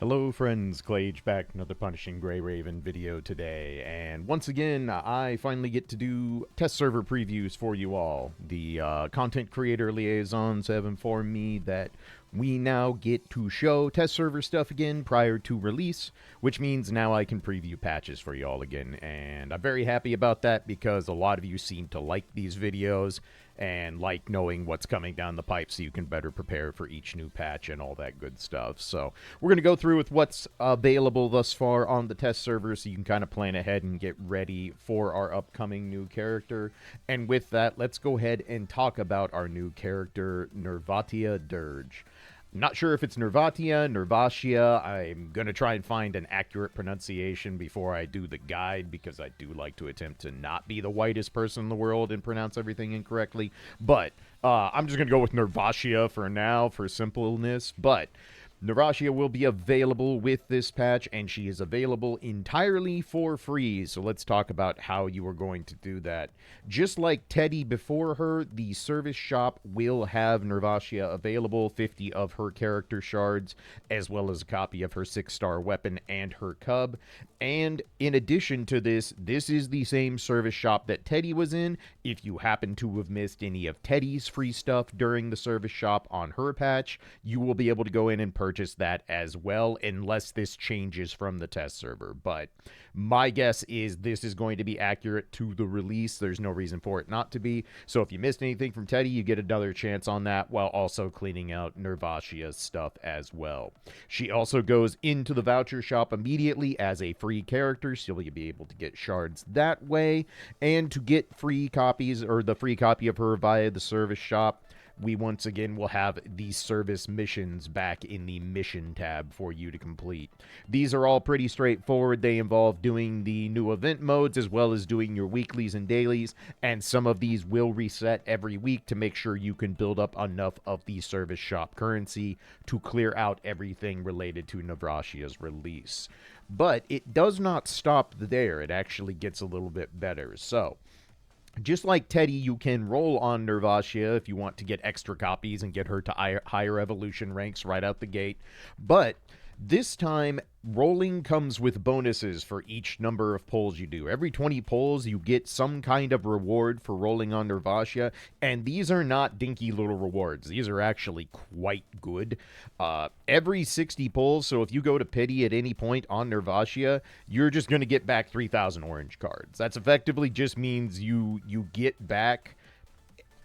Hello friends, Clage back, another Punishing Grey Raven video today, and once again, I finally get to do test server previews for you all. The content creator liaisons have informed me that we now get to show test server stuff again prior to release, which means now I can preview patches for you all again, and I'm very happy about that because a lot of you seem to like these videos and like knowing what's coming down the pipe so you can better prepare for each new patch and all that good stuff. So we're going to go through with what's available thus far on the test server so you can kind of plan ahead and get ready for our upcoming new character. And with that, let's go ahead and talk about our new character, Nirvatia Dirge. Not sure if it's Nirvatia, Nirvatia. I'm going to try and find an accurate pronunciation before I do the guide because I do like to attempt to not be the whitest person in the world and pronounce everything incorrectly. But I'm just going to go with Nirvatia for now for simpleness. But Nirvatia will be available with this patch, and she is available entirely for free. So let's talk about how you are going to do that. Just like Teddy before her, the service shop will have Nirvatia available, 50 of her character shards, as well as a copy of her 6-star weapon and her cub. And in addition to this, this is the same service shop that Teddy was in. If you happen to have missed any of Teddy's free stuff during the service shop on her patch, you will be able to go in and purchase that as well, unless this changes from the test server. But my guess is this is going to be accurate to the release. There's no reason for it not to be. So if you missed anything from Teddy, you get another chance on that while also cleaning out Nirvatia's stuff as well. She also goes into the voucher shop immediately as a free character, so you'll be able to get shards that way. And to get free copies, or the free copy of her via the service shop, we once again will have these service missions back in the mission tab for you to complete. These are all pretty straightforward. They involve doing the new event modes as well as doing your weeklies and dailies, and some of these will reset every week to make sure you can build up enough of the service shop currency to clear out everything related to Nivratia's release. But it does not stop there. It actually gets a little bit better. So just like Teddy, you can roll on Nirvatia if you want to get extra copies and get her to higher evolution ranks right out the gate. But this time, rolling comes with bonuses for each number of pulls you do. Every 20 pulls, you get some kind of reward for rolling on Nirvatia, and these are not dinky little rewards. These are actually quite good. Every 60 pulls, so if you go to pity at any point on Nirvatia, you're just going to get back 3,000 orange cards. That's effectively just means you get back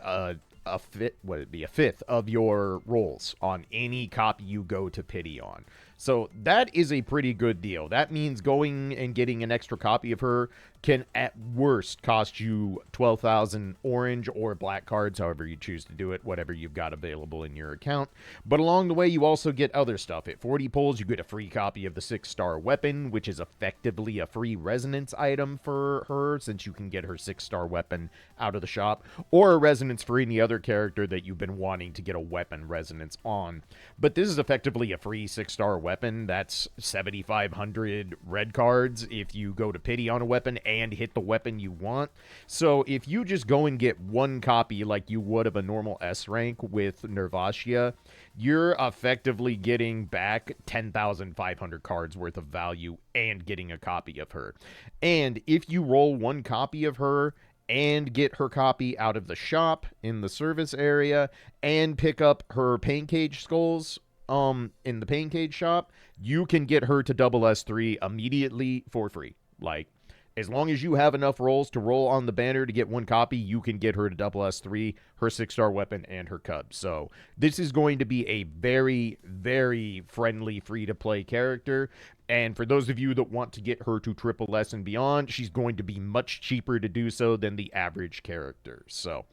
a fifth of your rolls on any copy you go to pity on. So that is a pretty good deal. That means going and getting an extra copy of her can at worst cost you 12,000 orange or black cards, however you choose to do it, whatever you've got available in your account. But along the way, you also get other stuff. At 40 pulls, you get a free copy of the 6-star weapon, which is effectively a free resonance item for her, since you can get her 6-star weapon out of the shop, or a resonance for any other character that you've been wanting to get a weapon resonance on. But this is effectively a free 6-star weapon. That's 7,500 red cards if you go to pity on a weapon and hit the weapon you want. So if you just go and get one copy like you would of a normal S rank with Nirvatia, you're effectively getting back 10,500 cards worth of value and getting a copy of her. And if you roll one copy of her and get her copy out of the shop in the service area and pick up her pain cage skulls in the pain cage shop, you can get her to double S3 immediately for free. Like, as long as you have enough rolls to roll on the banner to get one copy, you can get her to double S3, her 6-star weapon, and her cub. So this is going to be a very, very friendly free-to-play character. And for those of you that want to get her to triple S and beyond, she's going to be much cheaper to do so than the average character. So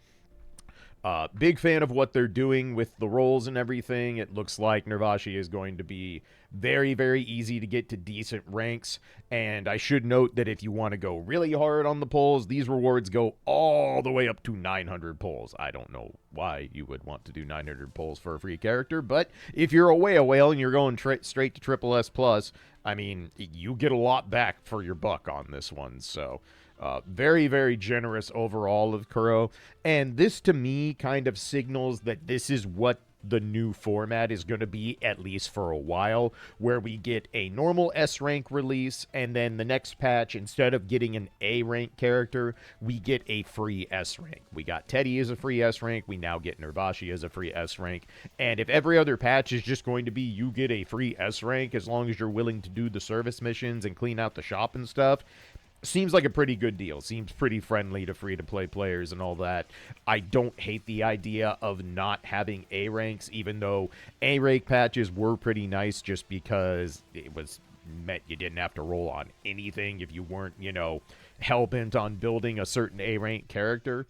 big fan of what they're doing with the rolls and everything. It looks like Nirvatia is going to be very, very easy to get to decent ranks. And I should note that if you want to go really hard on the pulls, these rewards go all the way up to 900 pulls. I don't know why you would want to do 900 pulls for a free character, but if you're a whale and you're going straight to triple S plus, I mean, you get a lot back for your buck on this one. So very, very generous overall of Kuro. And this, to me, kind of signals that this is what the new format is going to be, at least for a while, where we get a normal S rank release, and then the next patch, instead of getting an A rank character, we get a free S rank. We got Teddy as a free S rank, we now get Nirvatia as a free S rank, and if every other patch is just going to be you get a free S rank as long as you're willing to do the service missions and clean out the shop and stuff, seems like a pretty good deal. Seems pretty friendly to free-to-play players and all that. I don't hate the idea of not having A ranks, even though A rank patches were pretty nice just because it was meant you didn't have to roll on anything if you weren't, hell-bent on building a certain A rank character.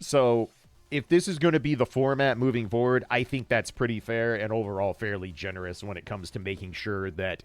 So if this is going to be the format moving forward, I think that's pretty fair and overall fairly generous when it comes to making sure that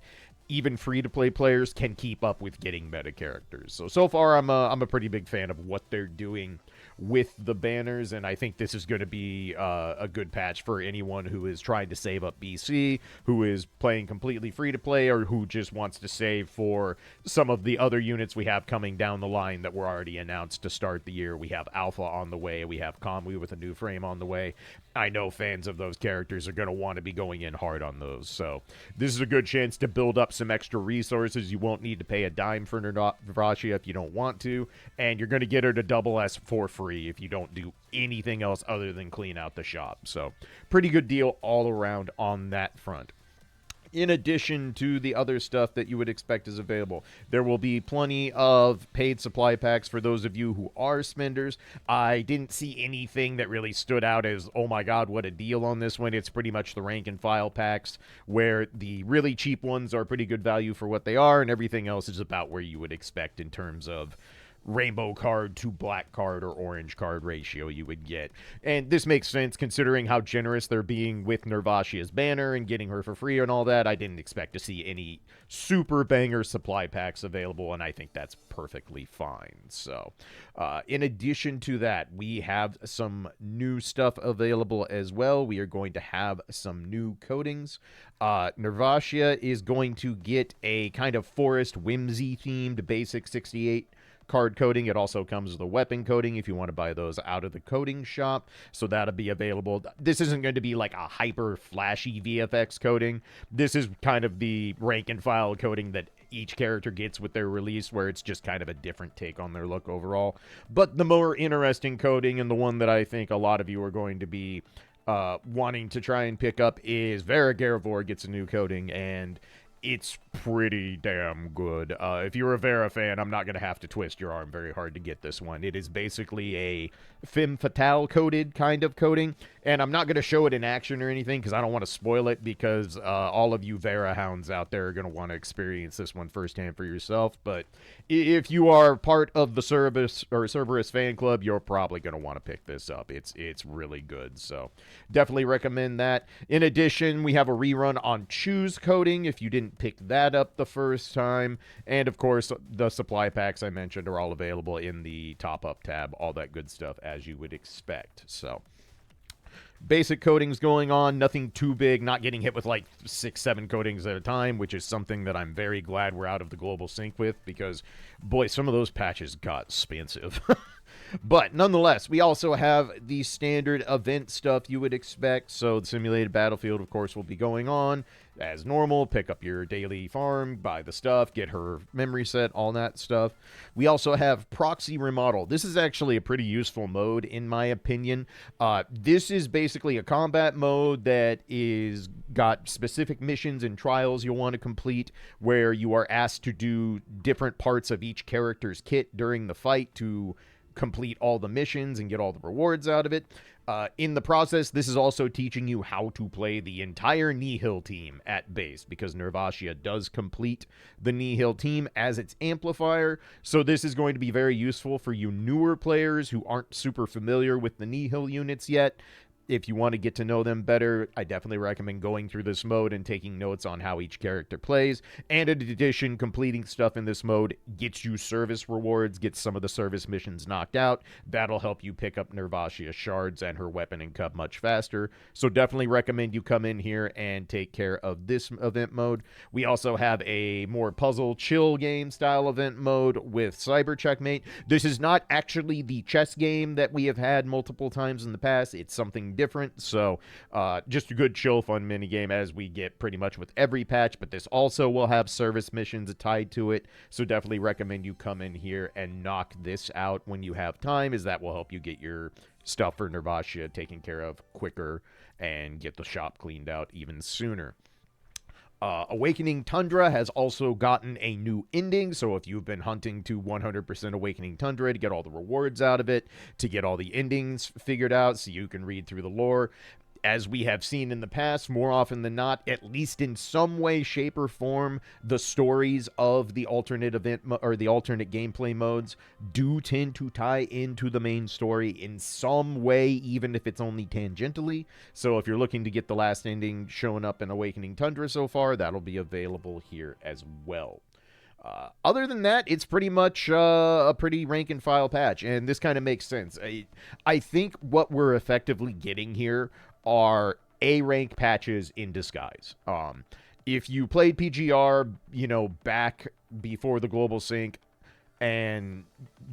even free-to-play players can keep up with getting meta characters. So far, I'm a pretty big fan of what they're doing with the banners, and I think this is going to be a good patch for anyone who is trying to save up BC, who is playing completely free-to-play, or who just wants to save for some of the other units we have coming down the line that were already announced to start the year. We have Alpha on the way, we have Kamui with a new frame on the way. I know fans of those characters are going to want to be going in hard on those, so this is a good chance to build up some extra resources. You won't need to pay a dime for Nirvatia if you don't want to, and you're going to get her to double S for free if you don't do anything else other than clean out the shop. So pretty good deal all around on that front. In addition to the other stuff that you would expect is available, there will be plenty of paid supply packs for those of you who are spenders. I didn't see anything that really stood out as, oh my god, what a deal on this one. It's pretty much the rank and file packs, where the really cheap ones are pretty good value for what they are, and everything else is about where you would expect in terms of rainbow card to black card or orange card ratio you would get. And this makes sense considering how generous they're being with Nirvatia's banner and getting her for free and all that. I didn't expect to see any super banger supply packs available, and I think that's perfectly fine. So in addition to that, we have some new stuff available as well. We are going to have some new coatings. Nirvatia is going to get a kind of forest whimsy themed basic 68 card coating. It also comes with a weapon coating if you want to buy those out of the coating shop, so that'll be available. This isn't going to be like a hyper flashy VFX coating. This is kind of the rank and file coating that each character gets with their release, where it's just kind of a different take on their look overall. But the more interesting coating, and the one that I think a lot of you are going to be wanting to try and pick up, is Vera Garivor gets a new coating, and it's pretty damn good. If you're a Vera fan, I'm not going to have to twist your arm very hard to get this one. It is basically a femme fatale coated kind of coating, and I'm not going to show it in action or anything because I don't want to spoil it, because all of you Vera hounds out there are going to want to experience this one firsthand for yourself. But if you are part of the Cerberus fan club, you're probably going to want to pick this up. It's really good, so definitely recommend that. In addition, we have a rerun on Choose coating if you didn't pick that up the first time. And of course, the supply packs I mentioned are all available in the top up tab, all that good stuff as you would expect. So basic coatings going on, nothing too big, not getting hit with like 6-7 coatings at a time, which is something that I'm very glad we're out of the global sync with, because boy, some of those patches got expensive. But nonetheless, we also have the standard event stuff you would expect. So the simulated battlefield, of course, will be going on as normal. Pick up your daily farm, buy the stuff, get her memory set, all that stuff. We also have proxy remodel. This is actually a pretty useful mode, in my opinion. This is basically a combat mode that is got specific missions and trials you'll want to complete, where you are asked to do different parts of each character's kit during the fight to complete all the missions and get all the rewards out of it. In the process, this is also teaching you how to play the entire Nihil team at base, because Nirvatia does complete the Nihil team as its amplifier. So this is going to be very useful for you newer players who aren't super familiar with the Nihil units yet. If you want to get to know them better, I definitely recommend going through this mode and taking notes on how each character plays. And in addition, completing stuff in this mode gets you service rewards, gets some of the service missions knocked out. That'll help you pick up Nirvatia shards and her weapon and cup much faster. So definitely recommend you come in here and take care of this event mode. We also have a more puzzle chill game style event mode with Cyber Checkmate. This is not actually the chess game that we have had multiple times in the past. It's something different. So just a good chill fun minigame as we get pretty much with every patch, but this also will have service missions tied to it. So definitely recommend you come in here and knock this out when you have time, as that will help you get your stuff for Nirvatia taken care of quicker and get the shop cleaned out even sooner. Awakening Tundra has also gotten a new ending, so if you've been hunting to 100% Awakening Tundra to get all the rewards out of it, to get all the endings figured out so you can read through the lore, as we have seen in the past, more often than not, at least in some way, shape, or form, the stories of the alternate event or the alternate gameplay modes do tend to tie into the main story in some way, even if it's only tangentially. So if you're looking to get the last ending showing up in Awakening Tundra so far, that'll be available here as well. Other than that, it's pretty much a pretty rank and file patch, and this kind of makes sense. I think what we're effectively getting here are A rank patches in disguise. If you played PGR, back before the global sync and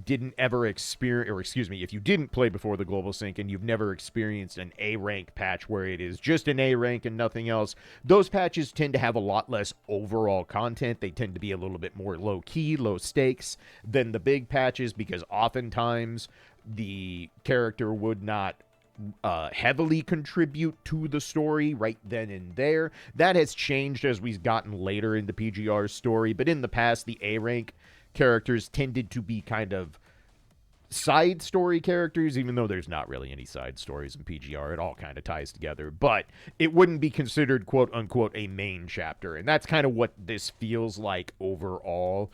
didn't ever experience, or excuse me, if you didn't play before the global sync and you've never experienced an A rank patch where it is just an A rank and nothing else, those patches tend to have a lot less overall content. They tend to be a little bit more low key, low stakes than the big patches, because oftentimes the character would not heavily contribute to the story right then and there. That has changed as we've gotten later into PGR's story, but in the past, the A rank characters tended to be kind of side story characters, even though there's not really any side stories in PGR. It all kind of ties together, but it wouldn't be considered quote unquote a main chapter, and that's kind of what this feels like overall.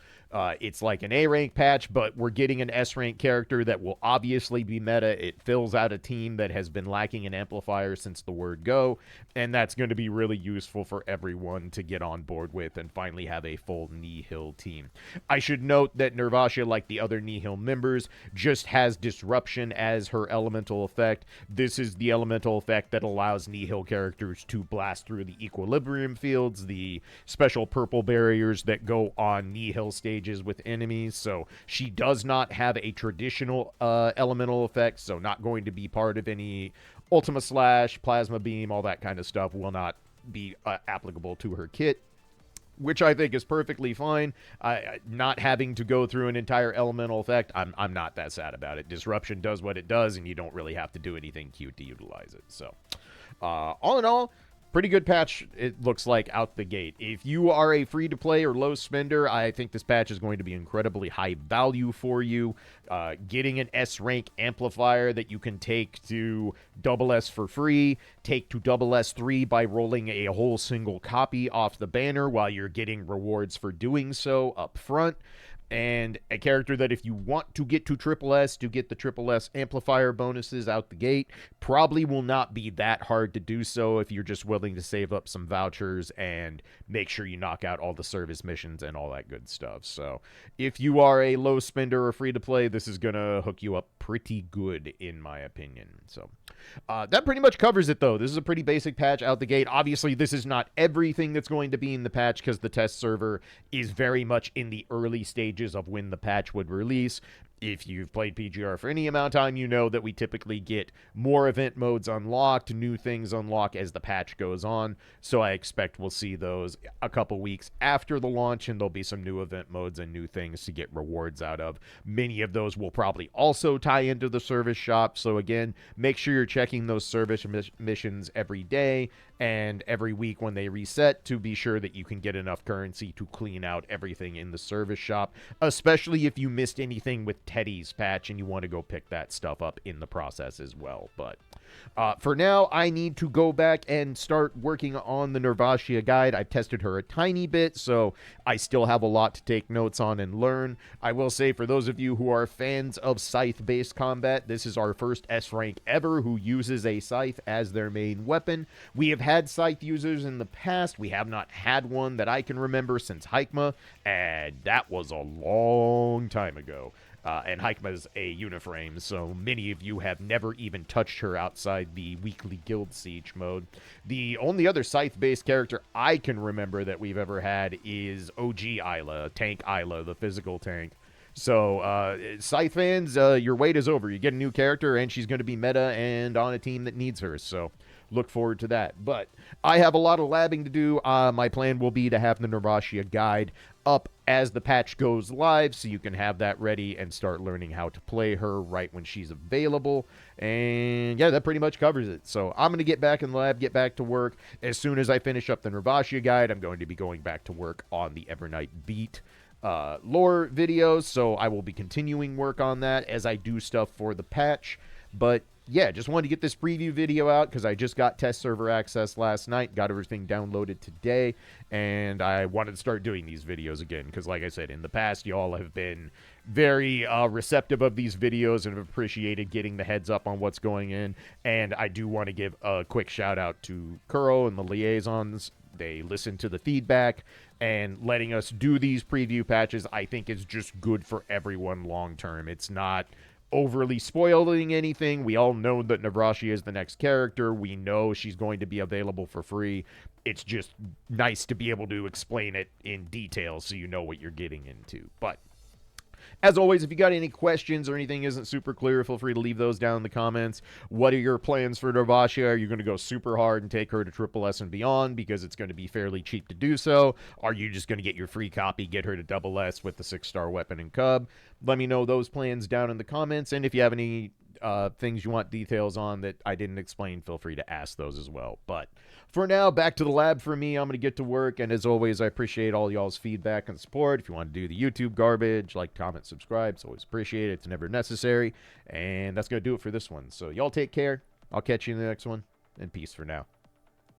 It's like an A rank patch, but we're getting an S rank character that will obviously be meta. It fills out a team that has been lacking an amplifier since the word go, and that's going to be really useful for everyone to get on board with and finally have a full Nihil team. I should note that Nirvatia, like the other Nihil members, just has disruption as her elemental effect. This is the elemental effect that allows Nihil characters to blast through the equilibrium fields, the special purple barriers that go on Nihil stages with enemies. So she does not have a traditional elemental effect, so not going to be part of any Ultima Slash, Plasma Beam, all that kind of stuff will not be applicable to her kit, which I think is perfectly fine. Not having to go through an entire elemental effect, I'm not that sad about it. Disruption does what it does, and you don't really have to do anything cute to utilize it. So, all in all, pretty good patch, it looks like, out the gate. If you are a free-to-play or low spender, I think this patch is going to be incredibly high value for you. Getting an S-rank amplifier that you can take to double S for free, take to double S3 by rolling a whole single copy off the banner while you're getting rewards for doing so up front. And a character that, if you want to get to triple S to get the triple S amplifier bonuses out the gate, probably will not be that hard to do so if you're just willing to save up some vouchers and make sure you knock out all the service missions and all that good stuff. So if you are a low spender or free to play, this is going to hook you up pretty good, in my opinion. So that pretty much covers it, though. This is a pretty basic patch out the gate. Obviously, this is not everything that's going to be in the patch, because the test server is very much in the early stages of when the patch would release. If you've played PGR for any amount of time, you know that we typically get more event modes unlocked, new things unlock as the patch goes on. So I expect we'll see those a couple weeks after the launch, and there'll be some new event modes and new things to get rewards out of. Many of those will probably also tie into the service shop. So again, make sure you're checking those service missions every day and every week when they reset, to be sure that you can get enough currency to clean out everything in the service shop, especially if you missed anything with Teddy's patch and you want to go pick that stuff up in the process as well. But for now, I need to go back and start working on the Nirvatia guide. I've tested her a tiny bit, so I still have a lot to take notes on and learn. I will say, for those of you who are fans of scythe-based combat, this is our first S rank ever who uses a scythe as their main weapon. We have had scythe users in the past. We have not had one that I can remember since Haikma, and that was a long time ago. And Haikma's a uniframe, so many of you have never even touched her outside the weekly guild siege mode. The only other scythe-based character I can remember that we've ever had is OG Isla, Tank Isla, the physical tank. So, Scythe fans, your wait is over. You get a new character, and she's going to be meta and on a team that needs her. So, look forward to that. But I have a lot of labbing to do. My plan will be to have the Nirvatia guide up as the patch goes live, so you can have that ready and start learning how to play her right when she's available. And yeah, that pretty much covers it. So I'm going to get back in the lab, get back to work. As soon as I finish up the Nirvatia guide, I'm going to be going back to work on the Evernight Beat lore videos, so I will be continuing work on that as I do stuff for the patch. But yeah, just wanted to get this preview video out because I just got test server access last night, got everything downloaded today, and I wanted to start doing these videos again because, like I said, in the past, y'all have been very receptive of these videos and have appreciated getting the heads up on what's going in. And I do want to give a quick shout out to Kuro and the liaisons. They listen to the feedback, and letting us do these preview patches, I think, is just good for everyone long term. It's not overly spoiling anything. We all know that Nirvatia is the next character. We know she's going to be available for free. It's just nice to be able to explain it in detail so you know what you're getting into. But as always, if you got any questions or anything isn't super clear, feel free to leave those down in the comments. What are your plans for Nirvatia? Are you going to go super hard and take her to Triple S and beyond because it's going to be fairly cheap to do so? Are you just going to get your free copy, get her to Double S with the 6-star weapon and Cub? Let me know those plans down in the comments. And if you have any things you want details on that I didn't explain, feel free to ask those as well. But for now, back to the lab for me. I'm going to get to work, and as always, I appreciate all y'all's feedback and support. If you want to do the YouTube garbage, like, comment, subscribe, it's always appreciated. It's never necessary, and that's going to do it for this one. So y'all take care. I'll catch you in the next one, and peace for now.